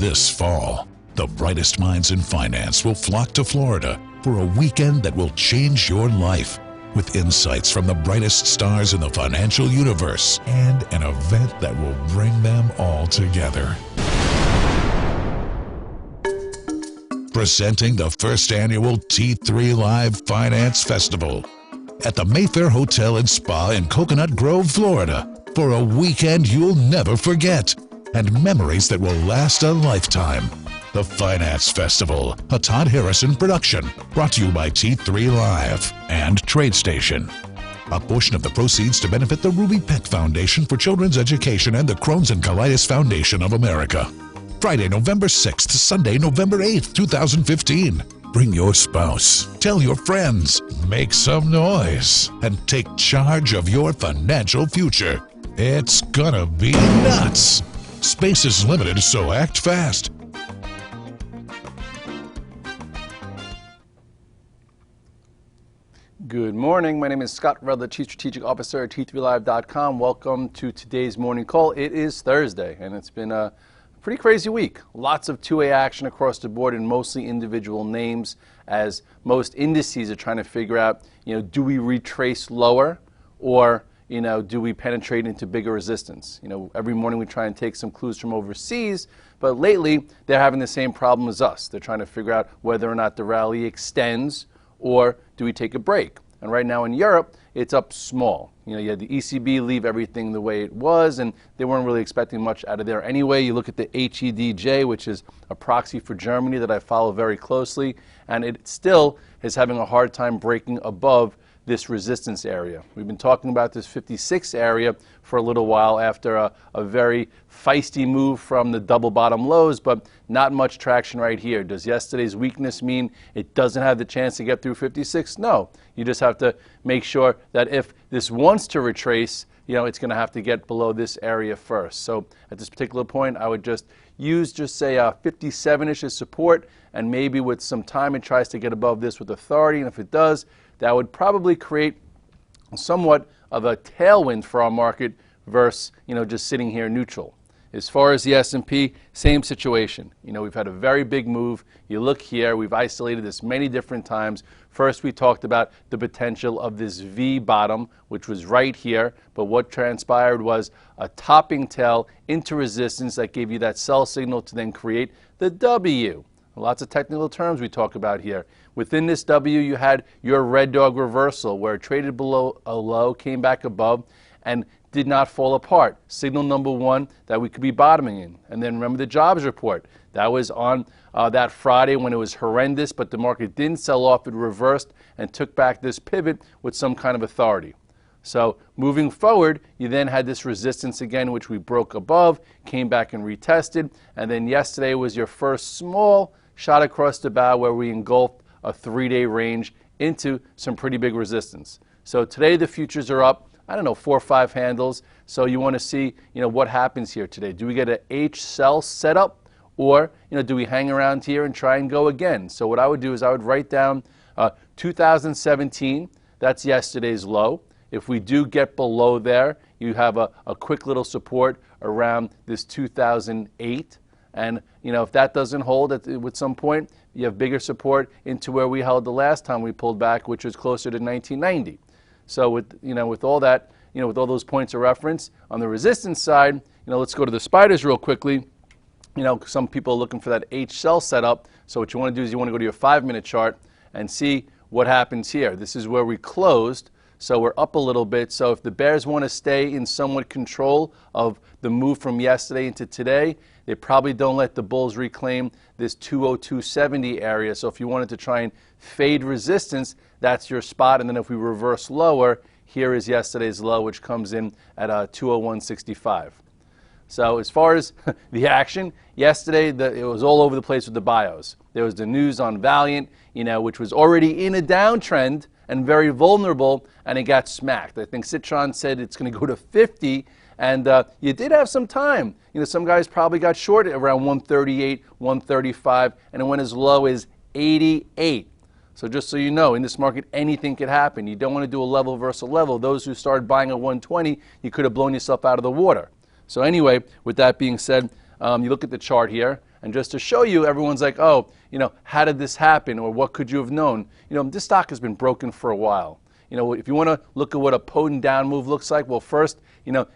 This fall, the brightest minds in finance will flock to Florida for a weekend that will change your life, with insights from the brightest stars in the financial universe and an event that will bring them all together. Presenting the first annual T3 Live Finance Festival at the MAYFAIR Hotel and Spa in Coconut Grove, Florida, for a weekend you'll never forget and memories that will last a lifetime. The Finance Festival, a Todd Harrison production, brought to you by T3 Live and TradeStation. A portion of the proceeds to benefit the Ruby PECK Foundation for Children's Education and the CROHN'S and COLITIS Foundation of America. Friday, November 6th to Sunday, November 8th, 2015. Bring your spouse, tell your friends, make some noise, and take charge of your financial future. It's gonna be nuts. Space is limited, so act fast. Good morning. My name is Scott Redler, Chief Strategic Officer at T3Live.com. Welcome to today's morning call. It is Thursday, and it's been a pretty crazy week. Lots of 2A action across the board and mostly individual names, as most indices are trying to figure out, do we retrace lower or, do we penetrate into bigger resistance? Every morning we try and take some clues from overseas, but lately they're having the same problem as us. They're trying to figure out whether or not the rally extends or do we take a break? And right now in Europe, it's up small. You had the ECB leave everything the way it was, and they weren't really expecting much out of there anyway. You look at the HEDJ, which is a proxy for Germany that I follow very closely, and it still is having a hard time breaking above this resistance area. We've been talking about this 56 area for a little while after a very feisty move from the double bottom lows, but not much traction right here. Does yesterday's weakness mean it doesn't have the chance to get through 56? No. You just have to make sure that if this wants to retrace, it's going to have to get below this area first. So at this particular point, I would just say 57-ish as support, and maybe with some time it tries to get above this with authority, and if it does, that would probably create somewhat of a tailwind for our market versus, just sitting here neutral. As far as the S&P, same situation. We've had a very big move. You look here, we've isolated this many different times. First, we talked about the potential of this V bottom, which was right here, but what transpired was a topping tail into resistance that gave you that sell signal to then create the W. Lots of technical terms we talk about here. Within this W, you had your red dog reversal, where it traded below a low, came back above, and did not fall apart. Signal number one that we could be bottoming in. And then remember the jobs report. That was on that Friday when it was horrendous, but the market didn't sell off. It reversed and took back this pivot with some kind of authority. So moving forward, you then had this resistance again, which we broke above, came back and retested, and then yesterday was your first small shot across the bow where we engulfed a 3-day range into some pretty big resistance. So today the futures are up, 4 or 5 handles. So you want to see, what happens here today. Do we get an H sell setup, or, do we hang around here and try and go again? So what I would do is I would write down 2017, that's yesterday's low. If we do get below there, you have a quick little support around this 2008. And, if that doesn't hold at some point, you have bigger support into where we held the last time we pulled back, which was closer to 1990. So with all that, with all those points of reference, on the resistance side, let's go to the spiders real quickly. Some people are looking for that H sell setup. So what you want to do is you want to go to your 5-minute chart and see what happens here. This is where we closed. So we're up a little bit. So if the bears want to stay in somewhat control of the move from yesterday into today, they probably don't let the bulls reclaim this 202.70 area. So if you wanted to try and fade resistance, that's your spot. And then if we reverse lower, here is yesterday's low, which comes in at 201.65. So as far as the action, yesterday it was all over the place with the bios. There was the news on Valeant, which was already in a downtrend and very vulnerable, and it got smacked. I think Citron said it's going to go to 50, and you did have some time. Some guys probably got short around 138, 135, and it went as low as 88. So just so you know, in this market, anything could happen. You don't want to do a level versus a level. Those who started buying at 120, you could have blown yourself out of the water. So anyway, with that being said, you look at the chart here, And just to show you, everyone's like, oh, how did this happen, or what could you have known? This stock has been broken for a while. If you want to look at what a potent down move looks like, well, first,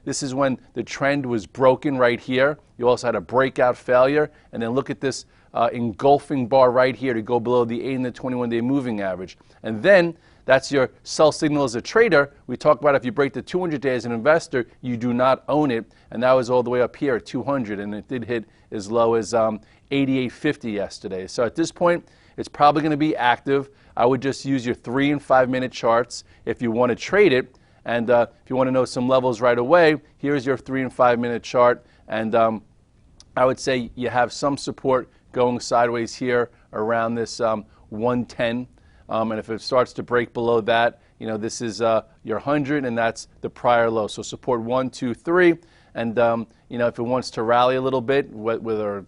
this is when the trend was broken right here. You also had a breakout failure, and then look at this engulfing bar right here to go below the 8 and the 21-day moving average. And then that's your sell signal as a trader. We talked about if you break the 200-day as an investor, you do not own it, and that was all the way up here at 200, and it did hit as low as 88.50 yesterday. So at this point, it's probably going to be active. I would just use your 3 and 5 minute charts if you want to trade it. And if you want to know some levels right away, here's your 3 and 5 minute chart. And I would say you have some support going sideways here around this 110. And if it starts to break below that, this is your 100, and that's the prior low. So support 1, 2, 3. And if it wants to rally a little bit, whether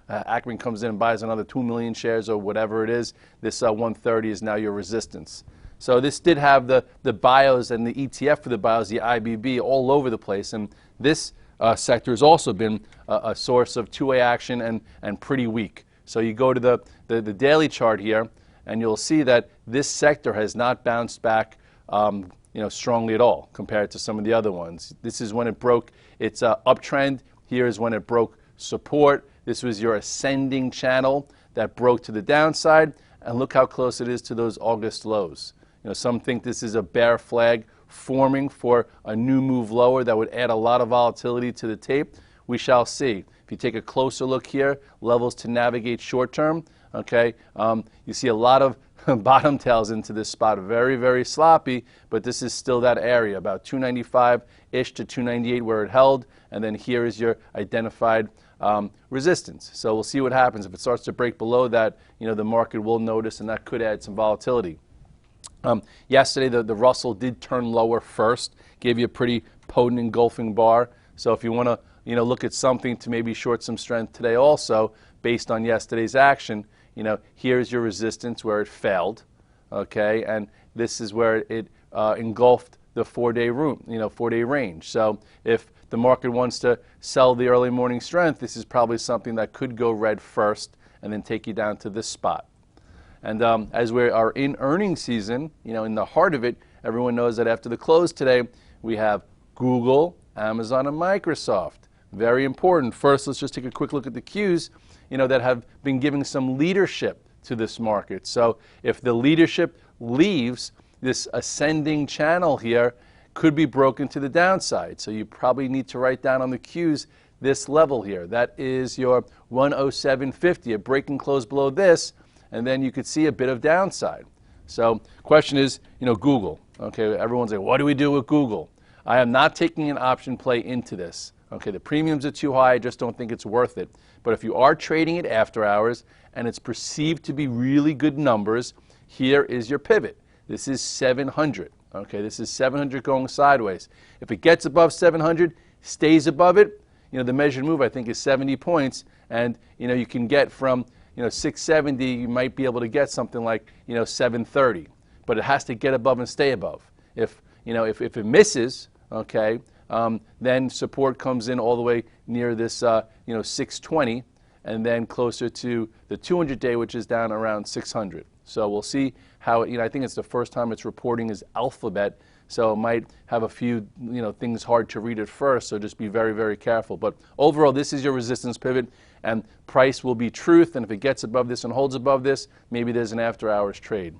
Ackerman comes in and buys another 2 million shares or whatever it is, this 130 is now your resistance. So this did have the bios and the ETF for the bios, the IBB, all over the place. And this sector has also been a source of two-way action and pretty weak. So you go to the daily chart here, and you'll see that this sector has not bounced back strongly at all compared to some of the other ones. This is when it broke its uptrend. Here is when it broke support. This was your ascending channel that broke to the downside, and look how close it is to those August lows. Some think this is a bear flag forming for a new move lower that would add a lot of volatility to the tape. We shall see. If you take a closer look here, levels to navigate short term, okay, you see a lot of bottom tails into this spot, very, very sloppy, but this is still that area, about 295-ish to 298 where it held, and then here is your identified resistance. So we'll see what happens. If it starts to break below that, the market will notice, and that could add some volatility. Yesterday, the Russell did turn lower first, gave you a pretty potent engulfing bar. So if you want to look at something to maybe short some strength today also, based on yesterday's action, here's your resistance where it failed, okay, and this is where it engulfed the 4-day room, 4-day range. So if the market wants to sell the early morning strength, this is probably something that could go red first and then take you down to this spot. And as we are in earnings season, in the heart of it, everyone knows that after the close today, we have Google, Amazon, and Microsoft. Very important. First, let's just take a quick look at the cues, that have been giving some leadership to this market. So if the leadership leaves, this ascending channel here could be broken to the downside. So you probably need to write down on the cues this level here. That is your 107.50, a break and close below this, and then you could see a bit of downside. So question is, Google. Okay, everyone's like, what do we do with Google? I am not taking an option play into this. Okay, the premiums are too high. I just don't think it's worth it. But if you are trading it after hours and it's perceived to be really good numbers, here is your pivot. This is 700. Okay, this is 700 going sideways. If it gets above 700, stays above it, the measured move I think is 70 points, and you can get from 670, you might be able to get something like 730, but it has to get above and stay above. If if it misses, okay, then support comes in all the way near this 620, and then closer to the 200-day, which is down around 600. So we'll see how I think it's the first time it's reporting as Alphabet, so it might have a few things hard to read at first. So just be very, very careful. But overall, this is your resistance pivot, and price will be truth. And if it gets above this and holds above this, maybe there's an after-hours trade.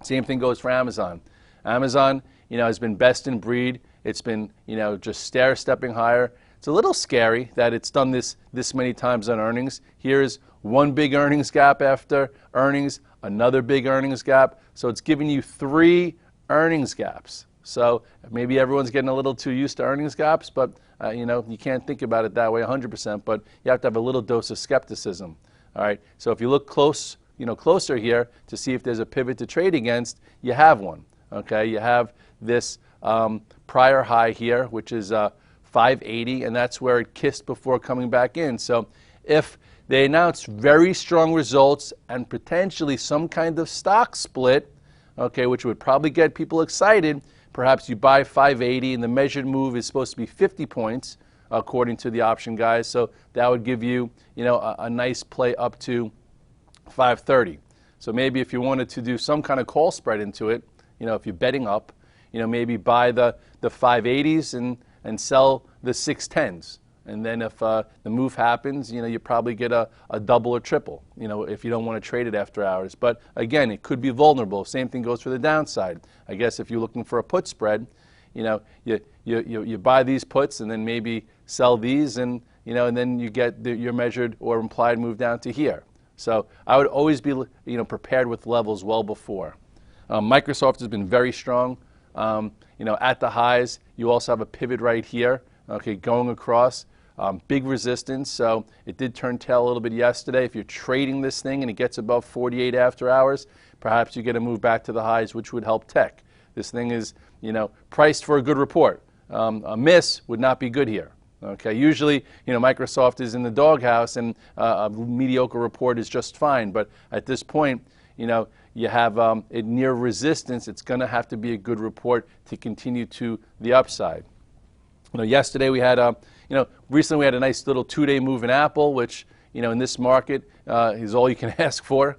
Same thing goes for Amazon. Amazon, has been best in breed. It's been, just stair-stepping higher. It's a little scary that it's done this many times on earnings. Here's one big earnings gap after earnings, another big earnings gap. So it's giving you 3 earnings gaps. So maybe everyone's getting a little too used to earnings gaps, but you can't think about it that way 100%, but you have to have a little dose of skepticism. All right, so if you look closer here to see if there's a pivot to trade against, you have one. Okay, you have this prior high here, which is 580, and that's where it kissed before coming back in. So if they announce very strong results and potentially some kind of stock split, okay, which would probably get people excited, perhaps you buy 580 and the measured move is supposed to be 50 points, according to the option guys. So that would give you, a nice play up to 530. So maybe if you wanted to do some kind of call spread into it, if you're betting up, maybe buy the 580s and sell the 610s. And then if the move happens, you probably get a double or triple, if you don't want to trade it after hours. But again, it could be vulnerable. Same thing goes for the downside. I guess if you're looking for a put spread, you buy these puts and then maybe sell these, and and then you get your measured or implied move down to here. So I would always be prepared with levels well before. Microsoft has been very strong. At the highs, you also have a pivot right here. Okay, going across. Big resistance, so it did turn tail a little bit yesterday. If you're trading this thing and it gets above 48 after hours, perhaps you get a move back to the highs, which would help tech. This thing is, priced for a good report. A miss would not be good here. Okay, usually, Microsoft is in the doghouse and a mediocre report is just fine. But at this point, you have it near resistance. It's going to have to be a good report to continue to the upside. Yesterday we had recently we had a nice little 2-day move in Apple, which, in this market is all you can ask for.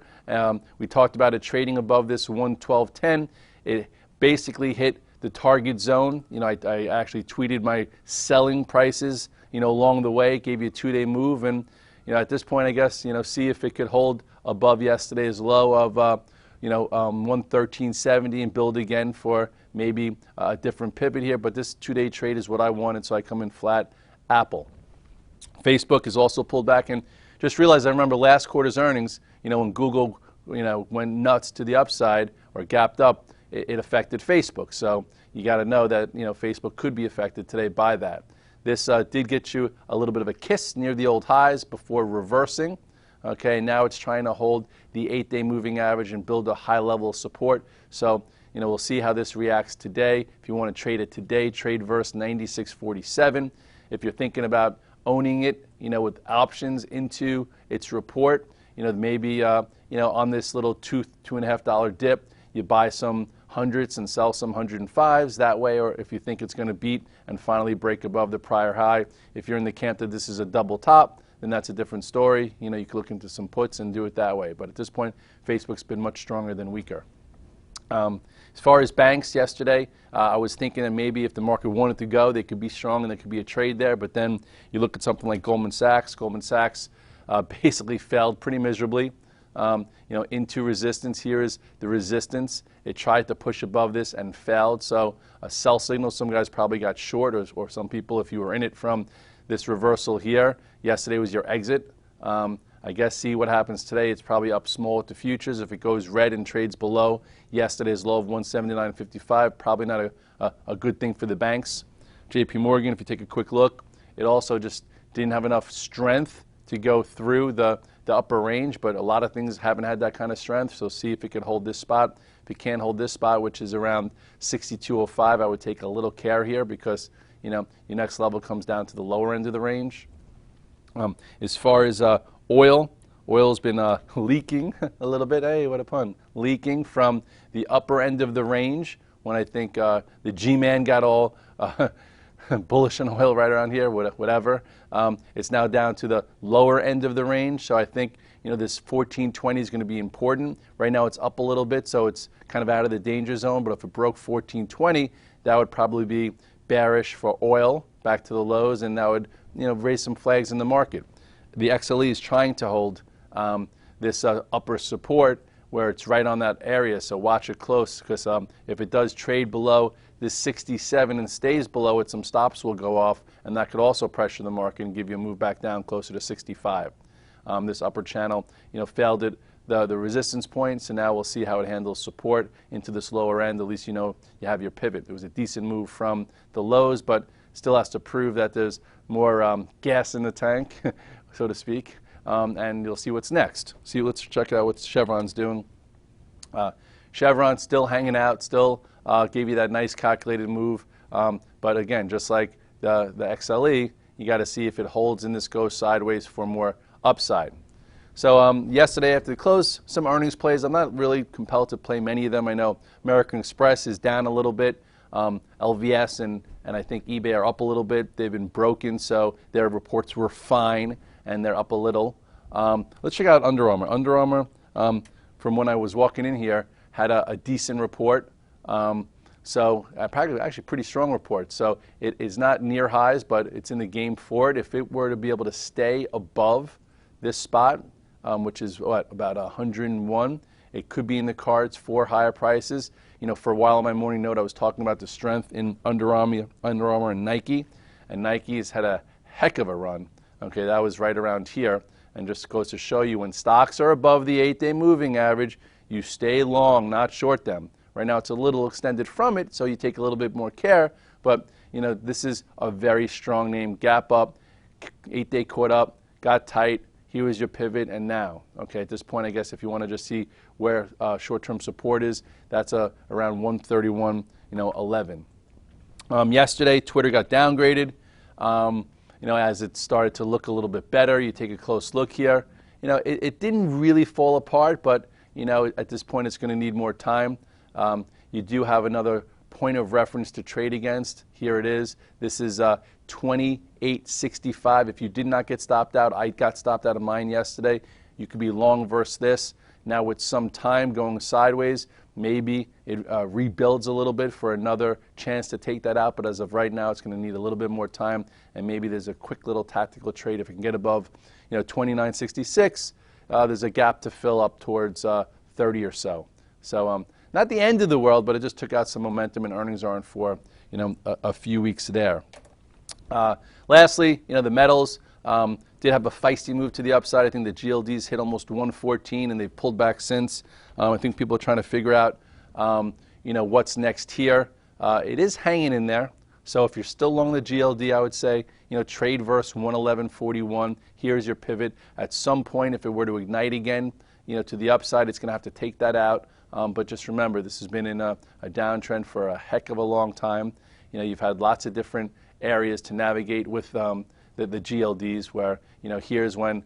We talked about it trading above this 112.10. It basically hit the target zone. I actually tweeted my selling prices, along the way, gave you a 2-day move. And, at this point, I guess, see if it could hold above yesterday's low of, 113.70 and build again for maybe a different pivot here. But this 2-day trade is what I wanted, so I come in flat Apple. Facebook has also pulled back, and just realized I remember last quarter's earnings, when Google, went nuts to the upside or gapped up, it affected Facebook. So you got to know that, Facebook could be affected today by that. This did get you a little bit of a kiss near the old highs before reversing. Okay, now it's trying to hold the 8-day moving average and build a high level of support. So, we'll see how this reacts today. If you want to trade it today, trade verse 96.47. If you're thinking about owning it, with options into its report, maybe, on this little $2.5 dip, you buy some hundreds and sell some 105s that way, or if you think it's going to beat and finally break above the prior high. If you're in the camp that this is a double top, then that's a different story. You could look into some puts and do it that way. But at this point, Facebook's been much stronger than weaker. As far as banks yesterday, I was thinking that maybe if the market wanted to go, they could be strong and there could be a trade there. But then you look at something like Goldman Sachs. Goldman Sachs basically failed pretty miserably. Into resistance. Here is the resistance. It tried to push above this and failed. So a sell signal. Some guys probably got short, or some people, if you were in it from this reversal here. Yesterday was your exit. I guess see what happens today. It's probably up small at the futures. If it goes red and trades below yesterday's low of 179.55, probably not a good thing for the banks. JP Morgan, if you take a quick look, it also just didn't have enough strength to go through the upper range, but a lot of things haven't had that kind of strength. So see if it can hold this spot. If it can't hold this spot, which is around 62.05, I would take a little care here because your next level comes down to the lower end of the range. As far as oil's been leaking a little bit. Hey, what a pun. Leaking from the upper end of the range when I think the G-Man got all bullish on oil right around here, whatever. It's now down to the lower end of the range, so I think this 1420 is going to be important. Right now it's up a little bit, so it's kind of out of the danger zone, but if it broke 1420, that would probably be bearish for oil back to the lows, and that would raise some flags in the market. The XLE is trying to hold this upper support where it's right on that area, so watch it close because if it does trade below this 67 and stays below it, some stops will go off, and that could also pressure the market and give you a move back down closer to 65. This upper channel, failed at the resistance point, so now we'll see how it handles support into this lower end. At least you have your pivot. It was a decent move from the lows, but still has to prove that there's more gas in the tank, so to speak, and you'll see what's next. Let's check out what Chevron's doing. Chevron still hanging out, still gave you that nice calculated move, but again, just like the XLE, you got to see if it holds and this goes sideways for more upside. So yesterday after the close, some earnings plays. I'm not really compelled to play many of them. I know American Express is down a little bit. LVS and and I think eBay are up a little bit. They've been broken, so their reports were fine, and they're up a little. Let's check out Under Armour. Under Armour, from when I was walking in here, had a decent report. So actually pretty strong report. So it is not near highs, but it's in the game for it. If it were to be able to stay above this spot, which is what, about 101, it could be in the cards for higher prices. You know, for a while on my morning note, I was talking about the strength in Under Armour and Nike has had a heck of a run. Okay, that was right around here, and just goes to show you when stocks are above the 8-day moving average, you stay long, not short them. Right now it's a little extended from it, so you take a little bit more care, but you know, this is a very strong name. Gap up, 8-day caught up, got tight, here was your pivot, and now. Okay, at this point, I guess if you want to just see where short-term support is, that's around 131, 11. Yesterday, Twitter got downgraded. As it started to look a little bit better, you take a close look here. It didn't really fall apart, but at this point, it's going to need more time. You do have another point of reference to trade against. Here it is. This is 28.65. If you did not get stopped out, I got stopped out of mine yesterday. You could be long versus this. Now with some time going sideways, maybe it rebuilds a little bit for another chance to take that out. But as of right now, it's going to need a little bit more time. And maybe there's a quick little tactical trade. If it can get above 29.66, there's a gap to fill up towards 30 or so. So not the end of the world, but it just took out some momentum, and earnings aren't for a few weeks there. Lastly, the metals did have a feisty move to the upside. I think the GLDs hit almost 114, and they've pulled back since. I think people are trying to figure out what's next here. It is hanging in there. So if you're still long the GLD, I would say trade versus 111.41. Here's your pivot. At some point, if it were to ignite again, to the upside, it's going to have to take that out. But just remember, this has been in a downtrend for a heck of a long time. You've had lots of different areas to navigate with the GLDs, where here's when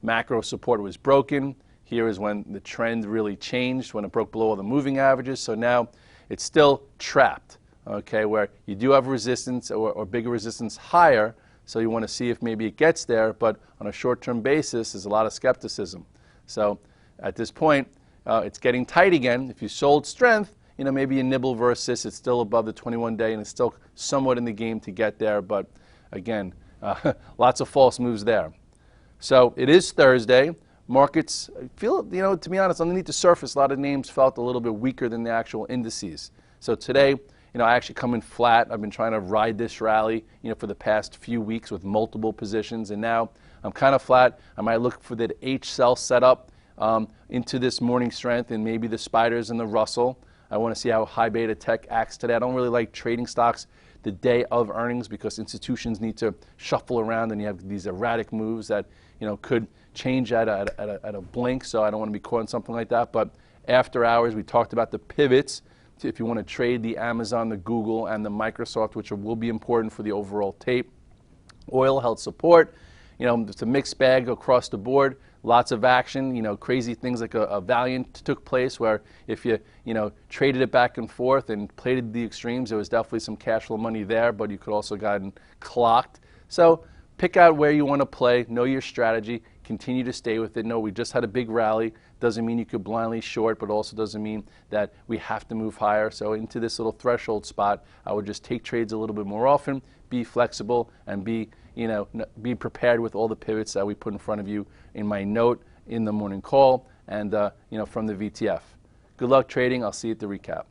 macro support was broken. Here is when the trend really changed, when it broke below all the moving averages. So now it's still trapped, okay, where you do have resistance or bigger resistance higher. So you want to see if maybe it gets there, but on a short-term basis, there's a lot of skepticism. So at this point, it's getting tight again. If you sold strength, maybe you nibble versus this. It's still above the 21-day, and it's still somewhat in the game to get there. But again, lots of false moves there. So it is Thursday. Markets feel, to be honest, underneath the surface, a lot of names felt a little bit weaker than the actual indices. So today, I actually come in flat. I've been trying to ride this rally, for the past few weeks with multiple positions, and now I'm kind of flat. I might look for the H cell setup into this morning strength, and maybe the spiders and the Russell. I want to see how high beta tech acts today. I don't really like trading stocks the day of earnings because institutions need to shuffle around, and you have these erratic moves that could change at a blink. So I don't want to be caught in something like that. But after hours, we talked about the pivots. If you want to trade the Amazon, the Google, and the Microsoft, which will be important for the overall tape. Oil held support. It's a mixed bag across the board. Lots of action, crazy things like a Valeant took place where if you, traded it back and forth and played the extremes, there was definitely some cash flow money there, but you could also gotten clocked. So pick out where you want to play, know your strategy, continue to stay with it. No, we just had a big rally. Doesn't mean you could blindly short, but also doesn't mean that we have to move higher. So into this little threshold spot, I would just take trades a little bit more often, be flexible, and be prepared with all the pivots that we put in front of you in my note, in the morning call, and from the VTF. Good luck trading. I'll see you at the recap.